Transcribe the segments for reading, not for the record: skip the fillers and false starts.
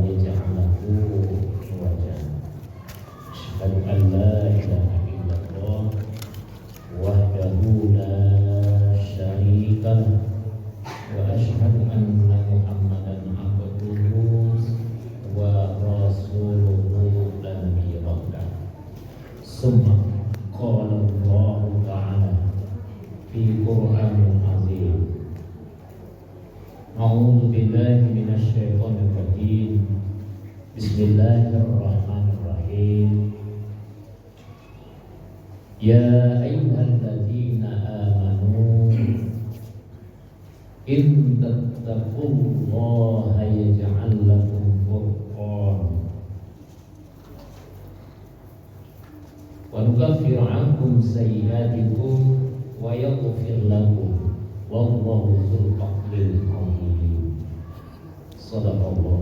يجعل له عوجا أشهد أن لا إله إلا الله وحده لا شريك له وأشهد أن محمدا عبده ورسوله لا نبي بعده ثم قال الله تعالى في قرآن عظيم أعوذ بالله من الشيطان الرجيم بسم الله الرحمن الرحيم يا أيها الذين آمنوا إن تتقوا الله يجعل لكم فرقانا ونكفر عنكم سيئاتكم ويغفر لكم والله ذو الفضل العظيم. Shadaqallah.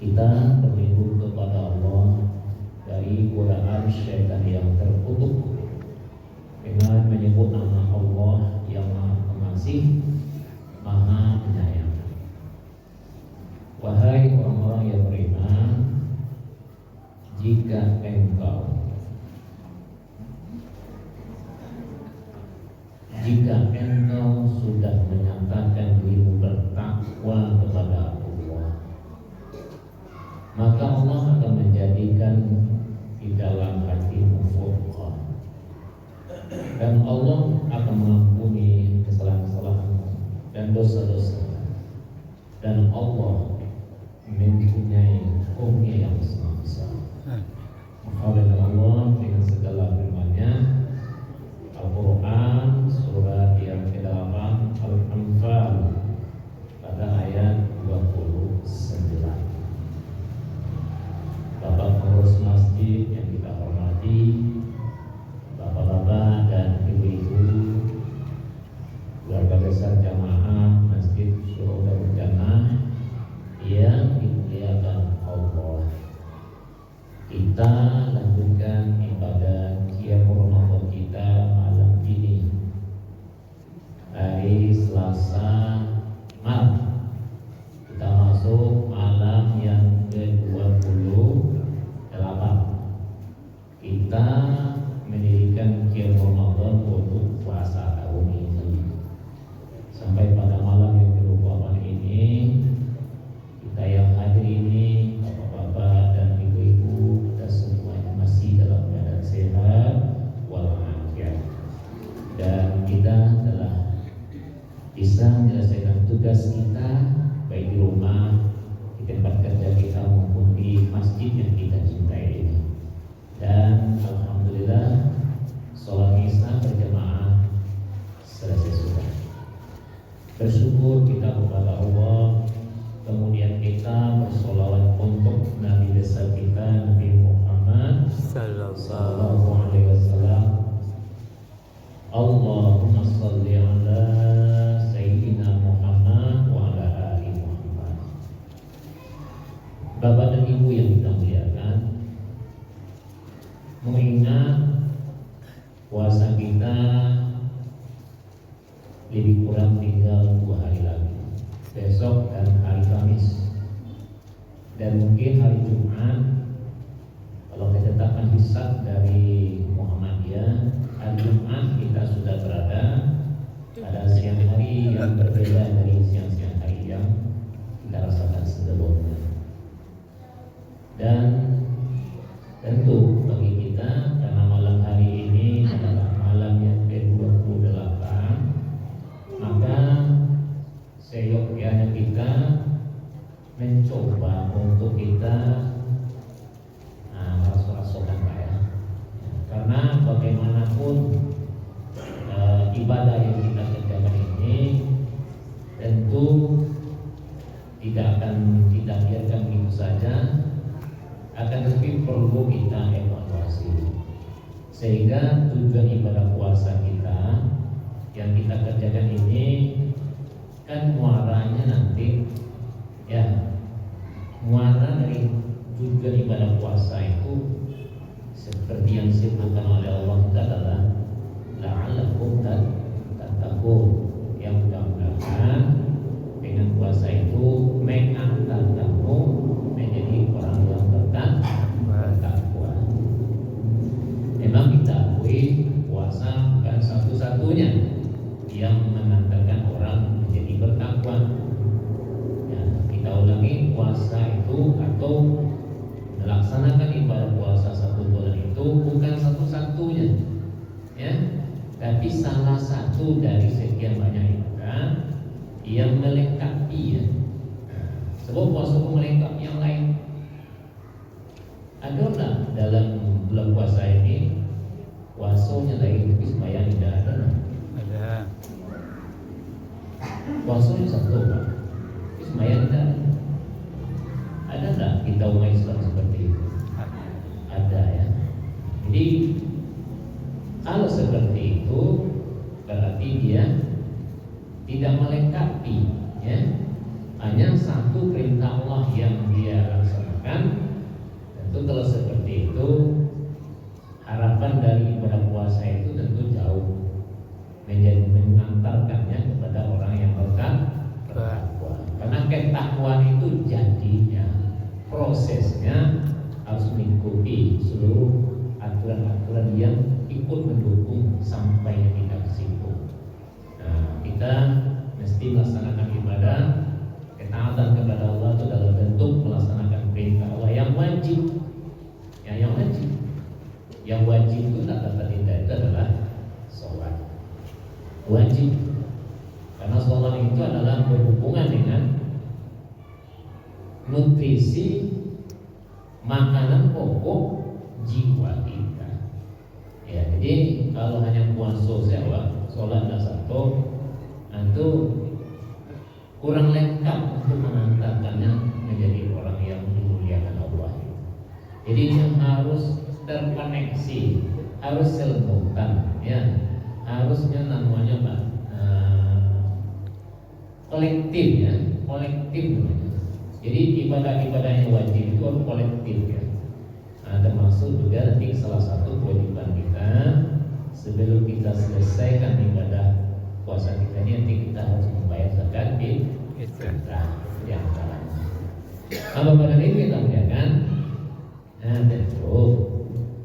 Kita berlindung kepada Allah dari godaan syaitan yang terkutuk dengan menyebut nama Allah yang Maha Pengasih, Maha Penyayang. Wahai orang-orang yang beriman, jika engkau sudah menyatakan dirimu bertakwa kepada Allah, maka Allah akan menjadikan di dalam hatimu furqan, dan Allah akan mengampuni kesalahan-kesalahanmu dan dosa-dosa, dan Allah mempunyai hukumnya yang sangat besar. Maka Allah dengan segala firman-Nya, Al-Quran surat yang ke-8 Al-Anfal pada ayat 29. Bapak pengurus masjid yang kita hormati, bapak-bapak dan ibu-ibu, keluarga besar jamaah Masjid Syuhud Darul Jannah yang dimuliakan Allah, kita lanjutkan ibadah Qiyamul Ramadan kita malam ini, hari Selasa malam. Kita masuk malam yang ke-28. Kita mendirikan Qiyamul Ramadan untuk puasa tahun ini. Sampai pada malam yang ke-28 ini, kita yang hadir ini, bapak-bapak dan ibu-ibu, kita semuanya masih dalam keadaan sehat walafiat, dan kita telah bisa menyelesaikan tugas kita baik di rumah, di tempat kerja kita maupun di masjid yang kita cintai ini. Dan alhamdulillah sholat isya berjamaah selesai sudah. Bersyukur kita kepada Allah. Kemudian kita bersolawat untuk Nabi besar kita, Nabi Muhammad sallallahu alaihi wasallam. Allahumma shalli ala sayyidina Muhammad wa ala ali Muhammad. Bapak dan Ibu yang kita muliakan, mengingat puasa kita lebih kurang tinggal 2 hari lagi, besok dan hari Kamis, dan mungkin hari Jumat. Kalau ketetapan hisab dari Muhammadiyah, hari Jumat kita sudah berada pada siang hari yang berbeda dari siang-siang hari yang kita rasakan sebelumnya. Dan tentu bagi kita, karena malam hari ini adalah malam yang ke-28, maka seyogyanya kita mencoba untuk kita rasul-rasulkan Pak ya. Karena bagaimanapun ibadah yang kita kerjakan ini tentu tidak biarkan begitu saja, akan tetapi perlu kita evaluasi, sehingga tujuan ibadah puasa kita yang kita kerjakan ini kan muaranya nanti ya, muara dari tujuan ibadah puasa itu seperti yang disebutkan oleh Allah adalah la'allakum tattaqun, yang mudah-mudahan dengan puasa itu mengantar puasa itu atau melaksanakan ibadah puasa 1 bulan itu bukan satu-satunya, ya, tapi salah satu dari sekian banyak ibadah yang melengkapi, ya. Sebab puasa itu melengkapi yang lain. Ada nggak dalam bulan puasa ini puasanya lagi tapi sembahyang tidak ada? Ada. Puasanya satu, Pak. Sembahyang tidak ada. Ada nggak kita umat Islam seperti itu? Ada, ya. Jadi kalau seperti itu berarti dia tidak melengkapi, ya. Hanya satu perintah Allah yang dia laksanakan. Tentu kalau seperti itu harapan dari ibadah puasa itu tentu jauh menjadi mengantarkannya kepada orang yang bertakwa. Karena ketakwaan itu jadinya prosesnya harus mengikuti seluruh aturan-aturan yang ikut mendukung sampainya kita ke situ. Nah, kita mesti melaksanakan ibadah ketaatan kepada Allah itu dalam bentuk melaksanakan perintah Allah yang wajib. Ya, yang wajib. Yang wajib itu kata tidak itu adalah sholat. Wajib. Karena sholat itu adalah berhubungan dengan nutrisi makanan pokok jiwa kita. Ya, jadi kalau hanya puasa sewa, sholat dan satu, itu kurang lengkap untuk mengantarkannya menjadi orang yang dimuliakan Allah. Jadi dia harus terkoneksi, harus simultan, ya, harusnya namanya Pak, kolektif, ya, kolektif namanya. Jadi ibadah-ibadah yang wajib itu harus kolektif, ya. Nah, termasuk juga nanti salah satu kewajiban kita sebelum kita selesaikan ibadah puasa kita ini, nanti kita harus membayar zakat fitrah di antaranya. Kalau pada ini kita melihatkan, nah tentu,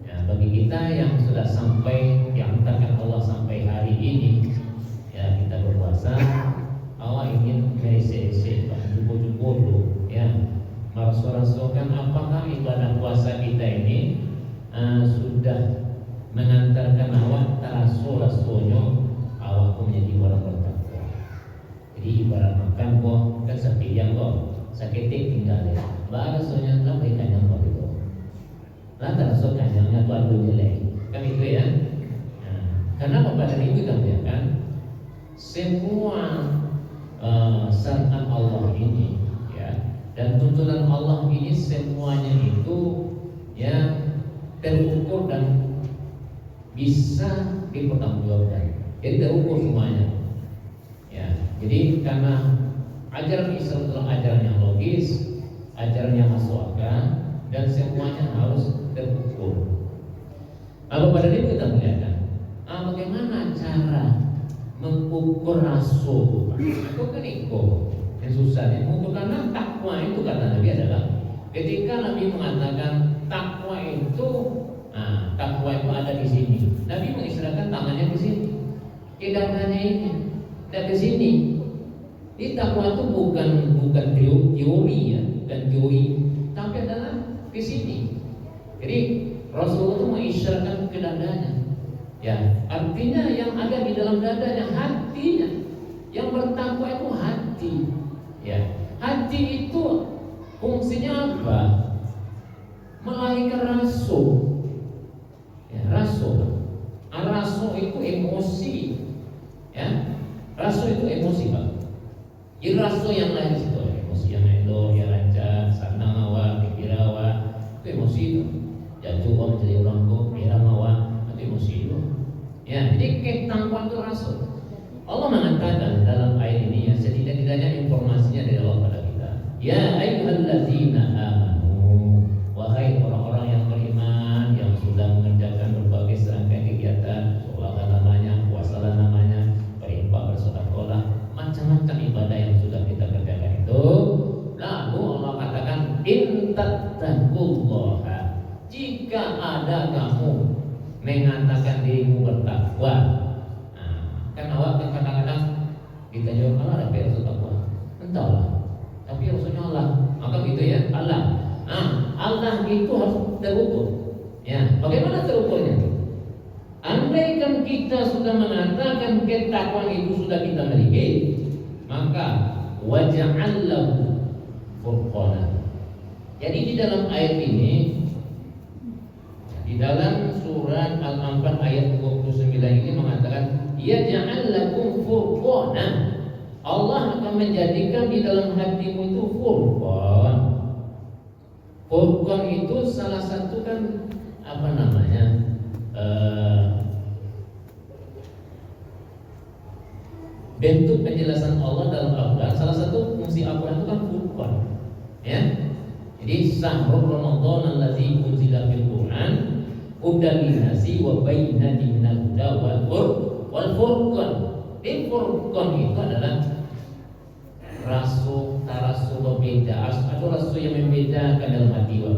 ya, bagi kita yang sudah sampai diantarkan Allah sampai hari ini, ya, kita berpuasa, Allah ingin merisi-isi, jubur-jubur dulu, ya, merasukan apakah ibadah puasa kita ini sudah mengantarkan awak terasul-rasulnya awakku menjadi orang bertakwa. Jadi ibarat makan kok kan sepilihan kok saketik tinggal, ya. Bahasanya tak baik kanyang kok itu. Lantas rasul kanyangnya tu ada jelek, kan itu, ya. Nah, karena pada itu kita melihatkan semua syariat Allah ini, ya, dan tuntunan Allah ini semuanya itu, ya, terukur dan bisa dipertanggungjawabkan. Jadi terukur semuanya, ya. Jadi karena ajaran Islam adalah ajaran yang logis, ajaran yang masuk akal, dan semuanya harus terukur. Lalu pada ini kita melihatkan, bagaimana cara mengukur rasul? Itu kan yang susah, ya. Karena takwa itu kata Nabi adalah ketika Nabi mengatakan takwa itu, takwa itu ada di sini. Nabi mengistilahkan tangannya di sini. Tidak hanya ini, dan ke sini. Ini takwa itu bukan teori, ya, bukan teori, tapi adalah ke sini. Jadi Rasulullah itu mengisyaratkan ke dadanya, ya, artinya yang ada di dalam dadanya, hatinya. Yang bertakwa itu hati, ya. Hati itu fungsinya apa? Melahirkan rasul, ya, rasul. Rasul itu emosi, ya. Rasul itu emosi, Pak. Jadi rasul yang lain itu emosi yang elo, ya, raja, sanamawa, pikirawa, itu emosi itu. Jatuh om jadi orang kok, piramawa, itu emosi itu. Ya, jadi ketangguhan itu rasul. Allah mengatakan dalam ayat ini, ya, setidak-tidaknya informasinya dari Allah pada kita. Ya ayyuhallazina amanu, wahai orang-orang yang beriman yang sudah mengerjakan berbagai serangkaian kegiatan, sholat namanya, puasa namanya, berinfak, bersedekah, macam-macam ibadah yang sudah kita kerjakan itu. Lalu Allah katakan, in tattaqullaha, jika ada kamu mengatakan dirimu bertakwa. Kan awak kan kadang-kadang kita jawab Allah ada Rasul takwa, entahlah. Tapi Rasulnya Allah, maka itu taat itu harus terukur. Ya, bagaimana terukurnya? Andaikan kita sudah mengatakan ketakwaan itu sudah kita miliki, maka waja'al lahu furqana. Jadi di dalam ayat ini, di dalam surat Al-Anfal ayat 29 ini mengatakan, ya ja'al lakum furqana. Allah akan menjadikan di dalam hatimu itu furqan. Furqan itu salah satu kan apa namanya? Bentuk penjelasan Allah dalam Al-Quran. Salah satu fungsi Al-Quran itu kan furqan. Ya. Jadi syahrul Ramadan allazi unzila fil Qur'an hudan linnasi wa bayyinatin minal huda wal furqan. Furqan itu adalah rasul beda atau rasul yang membedakan dalam hati wa.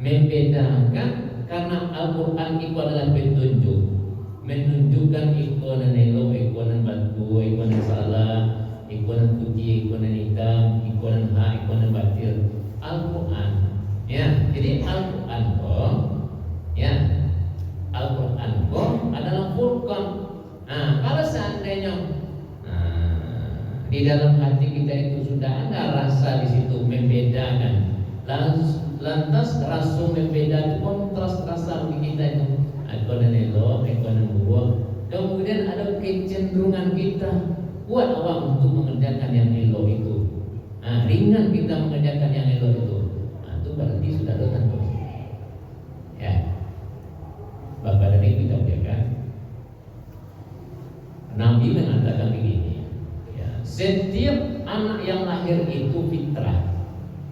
Membedakan karena Al-Quran itu adalah petunjuk, menunjukkan ikonan elo, ikonan batu, ikonan salah, ikonan putih, ikonan hitam, ikonan hak, ikonan batil. Al-Quran, ya. Jadi Al-Quran kok, ya. Al-Quran kok adalah furqan. Nah, kalau seandainya di dalam hati kita itu sudah ada rasa di situ membedakan, lantas rasa membeda kontras rasa di kita itu, ikonan elo, ikonan buruk. Kemudian ada kecenderungan kita kuat awam untuk mengerjakan yang elo itu. Ringan kita mengerjakan yang elo itu. Itu berarti sudah dosa. Ya. Bapak dari kita kan. Nabi mengatakan begini. Ya, setiap anak yang lahir itu fitrah.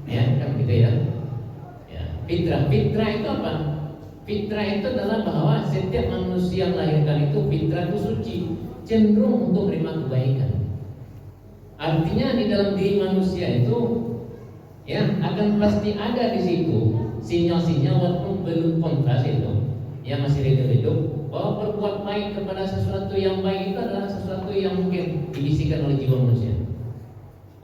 Ya, kan gitu ya. Ya, fitrah itu apa? Fitrah itu adalah bahwa setiap manusia yang lahirkan itu fitrah itu suci, cenderung untuk menerima kebaikan. Artinya di dalam diri manusia itu ya akan pasti ada di situ sinyal-sinyal walaupun belum kontras itu yang masih hidup bahwa berbuat baik kepada sesuatu yang baik itu adalah sesuatu yang mungkin dibisikkan oleh jiwa manusia.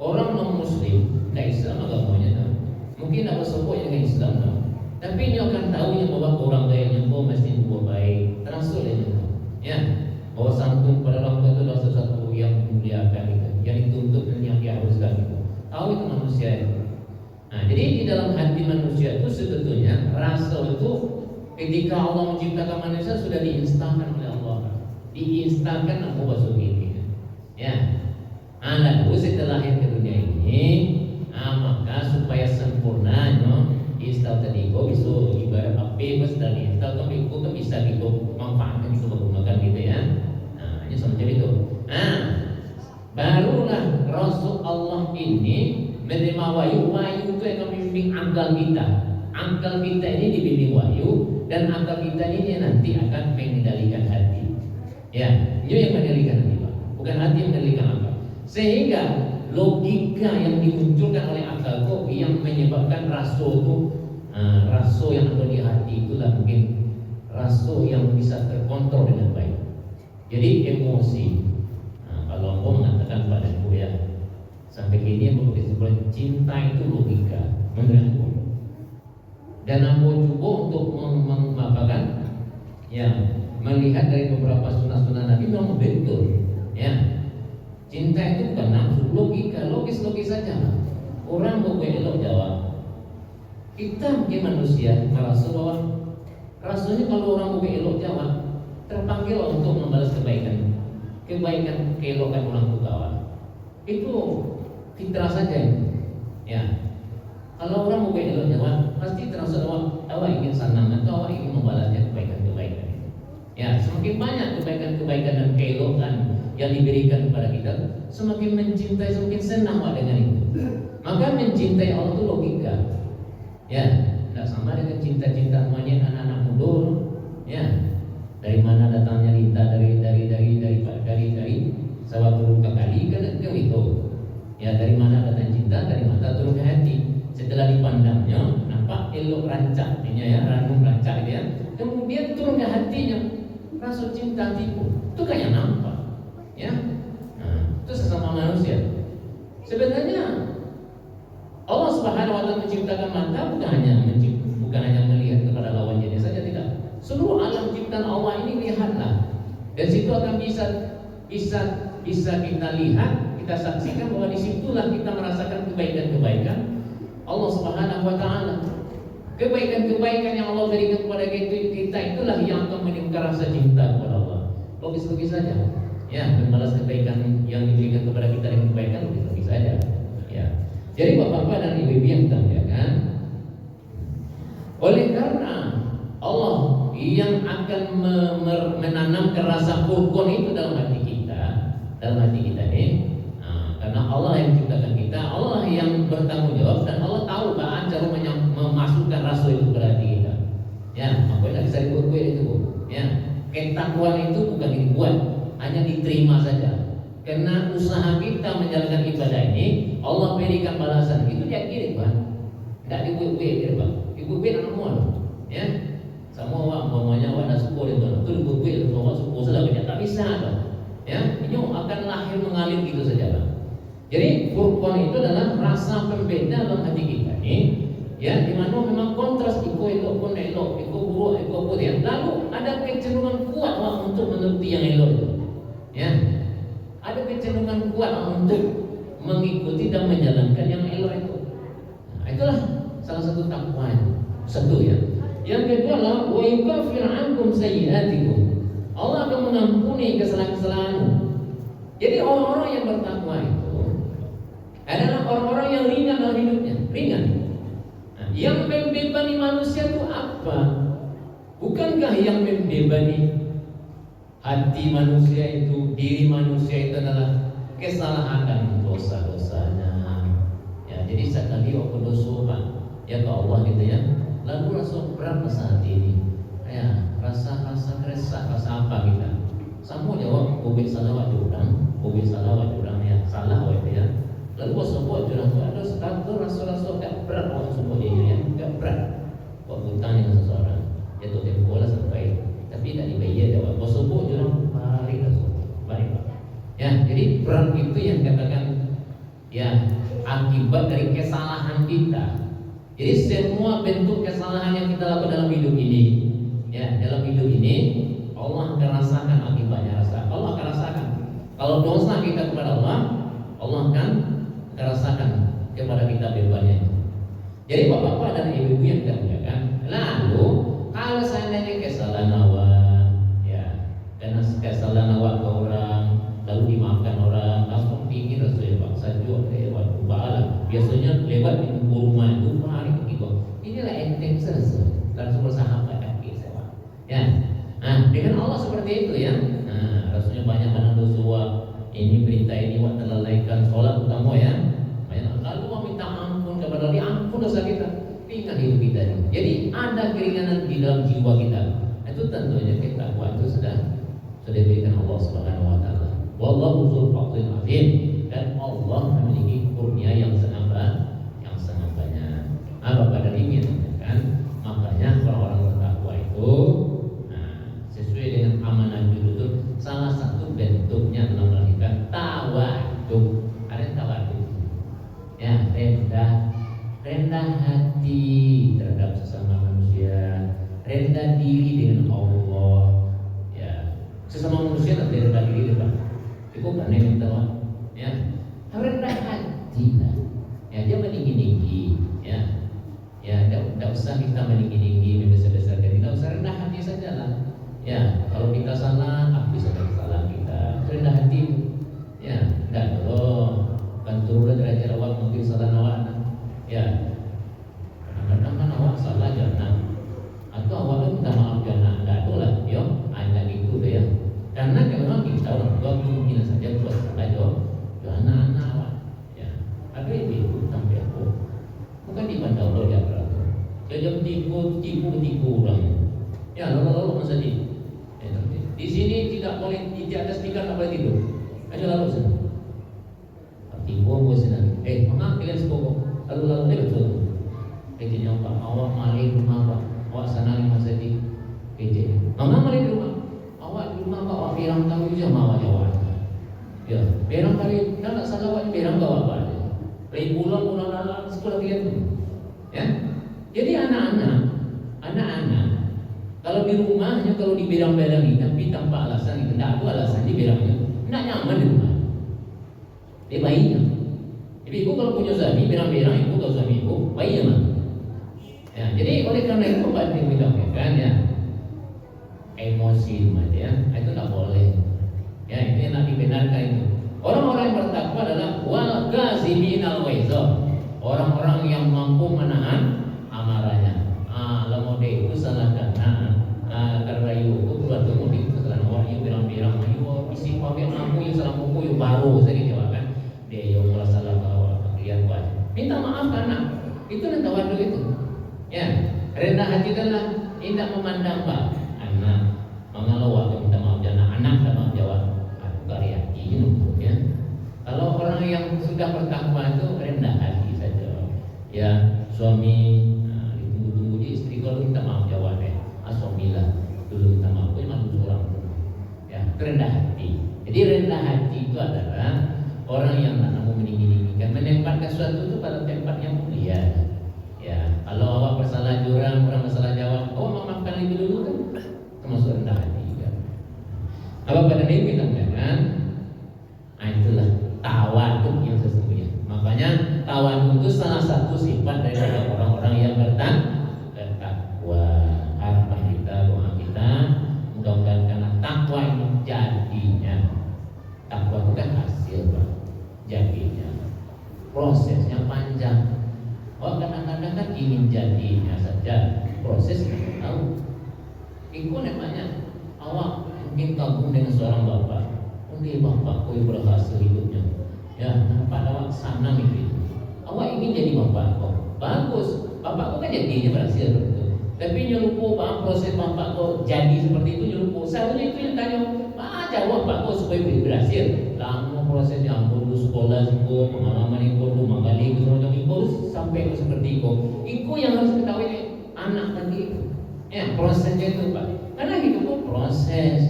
Orang non muslim, nggak Islam agamanya, mungkin apa sopok yang Islam, tapi dia akan tahu yang bahwa orang lainnya mesti berbuat baik, termasuk ya bahwa santun pada orang tua itu adalah sesuatu yang dimuliakan itu, yang dituntut dan yang diharuskan itu. Tahu itu manusia itu. Nah, jadi di dalam hati manusia itu sebetulnya rasa itu ketika Allah menciptakan manusia sudah diinstalkan oleh Allah, diinstalkan apa bahasa ini, ya. Lalu setelah lahir ke dunia ini, maka supaya sempurnanya instal tadi kok bisa ibarat apa sudah diinstal tapi kok bisa manfaatkan itu menggunakan gitu ya. Ini semacam itu. Barulah Rasul Allah ini menerima wahyu itu akan membimbing akal kita. Akal kita ini dibimbing wahyu dan akal kita ini nanti akan mengendalikan hati. Ya, ini yang mengendalikan hati, Pak. Bukan hati yang mengendalikan akal. Sehingga logika yang dimunculkan oleh akal kok yang menyebabkan rasul itu rasul yang ada di hati itulah mungkin rasul yang bisa terkontrol dengan baik. Jadi emosi. Kalau engkau mengatakan padaku ya sampai kini aku kesimpulan cinta itu logika menurutku. Dan aku coba untuk mengatakan ya melihat dari beberapa sunnah-sunnah Nabi memang betul ya. Cinta itu bukan nafsu, logika, logis saja. Orang mau elok jawab. Kita mungkin manusia merasa bahwa rasanya kalau orang mau elok jawab terpanggil untuk membalas kebaikan keelokan orang tua kawan. Itu fitrah saja. Ya. Kalau orang mau elok jawab pasti terasa awak ingin senang atau awak ingin membalasnya kebaikan-kebaikan. Ya, semakin banyak kebaikan-kebaikan dan keelokan yang diberikan kepada kita, semakin mencintai, semakin senang dengan itu. Maka mencintai Allah itu logika. Ya, tidak sama dengan cinta-cinta monyet anak-anak muda. Ya, dari mana datangnya cinta dari sawah turun ke kali kan itu. Ya, dari mana datang cinta, dari mata turun ke hati. Setelah dipandangnya, nampak elok rancak, ya, ranum rancak dia. Kemudian turun ke hatinya, rasa cinta tipu. Itu kayak nampak. Ya, itu sesama manusia. Sebenarnya Allah Subhanahu Wa Taala menciptakan mata bukan hanya bukan hanya melihat kepada lawan jenis saja, tidak. Seluruh alam ciptaan Allah ini lihatlah. Dan situ akan bisa kita lihat, kita saksikan bahwa disitulah kita merasakan kebaikan-kebaikan Allah Subhanahu wa Ta'ala. Kebaikan-kebaikan yang Allah berikan kepada kita itulah yang akan menimbulkan rasa cinta kepada Allah. Logis-logis saja. Ya, membalas kebaikan yang diberikan kepada kita dengan kebaikan logis-logis saja. Ya. Jadi Bapak-bapak dan Ibu-ibu yang kita muliakan, oleh karena Allah yang akan menanamkan rasa furqan itu dalam hati kita ini, karena Allah yang menciptakan kita, Allah yang bertanggung jawab, dan Allah tahu bahwa cara memasukkan rasa itu ke hati kita. Ya, makanya bisa dibuat itu, ya. Ketakwaan itu bukan dibuat, hanya diterima saja. Karena usaha kita menjalankan ibadah ini, Allah berikan balasan. Itu dia kirim, Bang. Tidak dibuat-buat, Bang. Dibuat amal, ya. Semua orang umpamanya awak dah syukur itu, tu dibuat semua syukur sudah banyak, tak bisa dah. Ya, ini akan lahir mengalir gitu saja, Bang. Jadi furqan itu adalah rasa pembeda dalam hati kita ini, ya, di mana memang kontras iko elok pun elok, iko buruk iko buruk, ya. Lalu ada kecenderungan kuat untuk menuruti yang elok itu, ya. Ada kecenderungan kuat untuk mengikuti dan menjalankan yang elok itu. Nah, itulah salah satu takwa itu. Satu, ya. Yang kedua adalah wa yukaffir ankum sayyi'atikum. Allah akan mengampuni kesalahan-kesalahanmu. Jadi orang-orang yang bertakwa itu adalah orang-orang yang ringan dalam hidupnya, ringan. Nah, yang membebani manusia itu apa? Bukankah yang membebani hati manusia itu, diri manusia itu adalah kesalahan dan dosa-dosanya. Ya, jadi sekali waktu dosa ya ke Allah gitu ya. Lalu rasa berat rasa hati ini, ya, rasa resah, rasa apa kita? Sama jawab, kubik salawat jurang, ya, salah itu ya. Lalu kau sebut jurang itu ada satu rasa tak berat orang semua dia ya, tak berat. Kau hutang dengan seseorang, jatuh tempoh lah sampai, tapi tak dibayar jawab. Kau sebut jurang, balik. Ya, jadi berat itu yang katakan, ya, akibat dari kesalahan kita. Jadi semua bentuk kesalahan yang kita lakukan dalam hidup ini, ya, dalam hidup ini Allah akan rasakan akibatnya. Allah akan rasakan. Kalau dosa kita kepada Allah, Allah akan rasakan kepada kita bebannya. Jadi bapak-bapak dan ibu-ibu yang kita muliakan, lalu kalau seandainya kesalahan awak, ya, karena kesalahan awak ke orang, lalu dimaafkan orang, langsung pikir rasanya bangsa juga lewat ubah. Biasanya lewat di rumah itu hari begitu. Inilah enteng selesai, langsung bersahabat sewa. Ya, nah dengan Allah seperti itu ya. Nah, rasanya banyak mana dosa. Ini perintah ini buat terlalaikan sholat utama ya. Lalu mau minta ampun kepada dia, ampun dosa kita. Ingat hidup kita ini. Jadi ada keringanan di dalam jiwa kita. Itu tentunya ketakwaan itu sudah diberikan Allah Subhanahu wa Ta'ala. Wallahu dzul fadlil azim, dan Allah memiliki kurnia yang sangat banyak. Bapak dan Ibu kan, makanya orang-orang bertakwa itu, nah, sesuai dengan amanah judul itu, salah satu bentuknya adalah melahirkan tawaduk. Ada tawaduk, ya, rendah hati terhadap sesama manusia, rendah diri dengan Allah, ya. Sesama manusia tak boleh rendah diri depan. Itu kan yang tahu, ya, rendah hati lah. Ya, dia meninggi-tinggi, ya, tidak usah kita meninggi-tinggi, membesar-besarkan, tidak usah, rendah hati saja lah. Ya, kalau kita salah, akui saja kesalahan kita, rendah hati, ya, tidak dulu, kan turun derajat awak mungkin salah awak, ya, kadang-kadang kan awak salah jangan, atau awak minta maaf jangan, tidak dulu lah, yo, hanya gitu deh ya. Karena memang kita orang tua mungkin saja buat salah jawab, anak-anak awak, ya, ada ibu sampai aku, bukan di bandar Allah dia beratur, jam tipu orang, ya lalu masa di sini tidak boleh di atas tikar tak boleh tidur, ayo lalu sana, tipu aku sana, mengaku kalian sepuluh, lalu dia betul, kerjanya apa, awak mari rumah awak sana lima seti, kerja, mari rumah. Awak di rumah awak berang tahu je awak jawab. Ya, berang kali dah nak salah awak berang bawa apa? Pulang sekolah dia tu. Ya. Jadi anak-anak Anak-anak kalau di rumahnya, kalau diberang-berangi tapi tanpa alasan itu, tidak ada alasan diberangnya, tidak nyaman di rumah. Dia bayinya. Jadi ibu kalau punya suami berang-berang, ibu kalau suami ibu bayinya mah. Ya, jadi oleh karena itu Pak kan ya emosi rumah ya, itu tidak boleh. Ya, itu yang Nabi benarkan itu. Orang-orang yang bertakwa adalah wal kaziminal ghaiz. Orang-orang yang mampu menahan amarahnya. Lamode itu salah karena itu keluar temu di kesalahan orang yang bilang-bilang ayo isi pakai mampu yang salah mampu yang baru saya dijawabkan dia yang merasa salah bahwa kalian buat minta maaf karena itu yang tawadu itu ya rendah hati adalah tidak memandang pak anak mengalau waktu minta maaf jangan anak minta maaf jawab aku karya gitu ya. Kalau orang yang sudah bertakwa itu rendah hati saja ya suami ditunggu-tunggu di istri kalau minta maaf jawabnya asomila dulu minta maaf itu malu seorang ya rendah hati. Jadi rendah hati itu adalah orang yang tak mau meninggi-ninggikan, menempatkan sesuatu itu pada tempat yang mulia ya. Kalau awak bersalah jurang orang bersalah jawab maafkan lebih dulu kan termasuk rendah hati juga. Apa pada ini kita mengatakan itulah tawaduk yang sesungguhnya. Makanya tawaduk itu salah satu sifat dari orang-orang yang bertakwa. Harapan kita, doa kita, mudah-mudahan karena takwa itu jadinya. Takwa itu kan hasil, Pak. Jadinya. Prosesnya panjang. Kadang-kadang kan ingin jadinya saja, prosesnya tahu. Itu namanya awak mungkin kagum dengan seorang bapak. Mungkin bapak kau berhasil hidupnya. Ya, nampak awak senang itu. Awak ingin jadi bapak kau. Bagus. Bapak kau kan jadinya berhasil begitu. Tapi nyelupo proses bapak kau jadi seperti itu nyelupo. Seharusnya itu yang tanya, jawab bapak kau supaya berhasil. Lama prosesnya ampun dulu sekolah semua pengalaman itu dulu menggali itu semacam itu sampai ke seperti itu. Itu yang harus ketahui anak tadi itu. Ya prosesnya itu Pak. Karena hidup itu proses.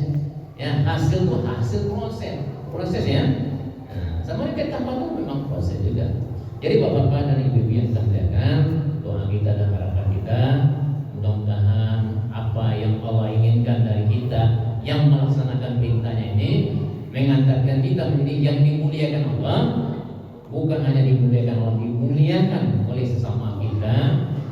Ya hasil itu hasil proses ya. Nah, sama dengan tanpa itu memang proses juga. Jadi bapak-bapak dan ibu-ibu yang sampaikan doa kita dan harapan kita. Mudah-mudahan apa yang Allah inginkan dari kita yang melaksanakan perintahnya ini mengantarkan kita menjadi yang dimuliakan Allah, bukan hanya dimuliakan Allah, dimuliakan oleh sesama kita,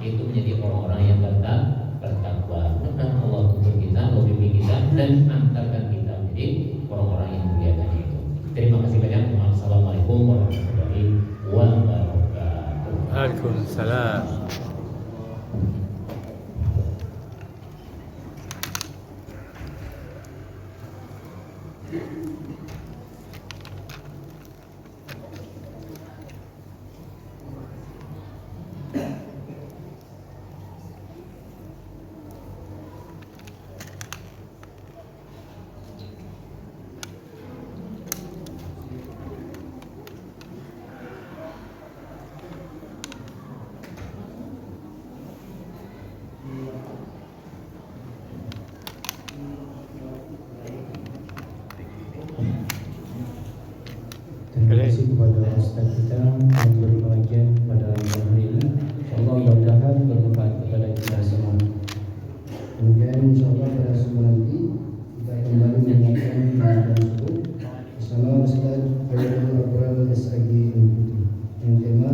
itu menjadi orang-orang yang bertakwa. Mudah-mudahan Allah tuntut kita, membimbing kita dan antarkan kita menjadi orang-orang yang dimuliakan itu. Terima kasih banyak. Assalamualaikum warahmatullahi wabarakatuh. Waalaikumsalam. Terima kasih kepada Ustaz kita yang beri pengajian pada hari ini. InsyaAllah mudah-mudahan bermanfaat kepada kita semua. Kemudian insyaAllah pada semua nanti kita kembali mengingatkan tentang suku bersama Ustaz Khairul Abrar SAG yang tema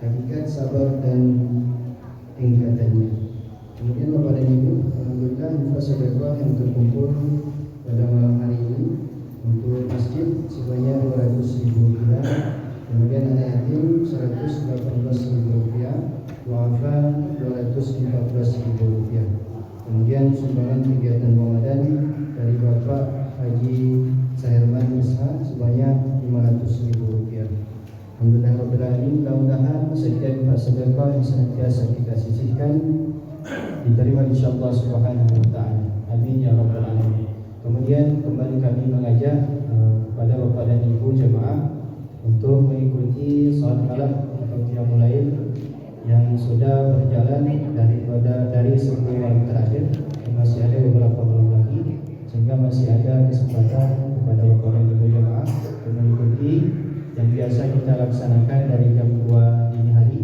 hakikat sabar dan tingkatannya. Kemudian Bapak dan Ibu, alhamdulillah infak sedekah yang terkumpul pada malam hari ini untuk masjid sebanyak Rp200.000, kemudian anak yatim Rp118.000, wafa Rp214.000, kemudian sumbangan kegiatan Ramadan dari Bapak Haji Saherman Ishak sebanyak Rp500.000. Alhamdulillah Rabbil Alamin. Mudah-mudahan setiap sedekah yang senantiasa kita sisihkan diterima insyaallah subhanahu wa ta'ala. Amin ya Rabbal Alamin. Kemudian kembali kami mengajak kepada Bapak dan Ibu jemaah untuk mengikuti salat malam atau qiyamul lail yang sudah berjalan dari 10 malam terakhir. Masih ada beberapa malam lagi, sehingga masih ada kesempatan kepada Bapak dan Ibu jemaah untuk mengikuti yang biasa kita laksanakan dari jam 2 dini hari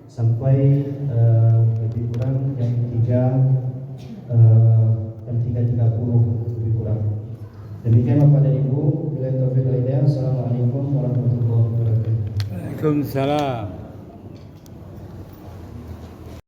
sampai lebih kurang jam 3 hingga jam 3.30 lebih kurang. Demikian Bapak dan Ibu. Assalamualaikum warahmatullahi wabarakatuh. Waalaikumsalam.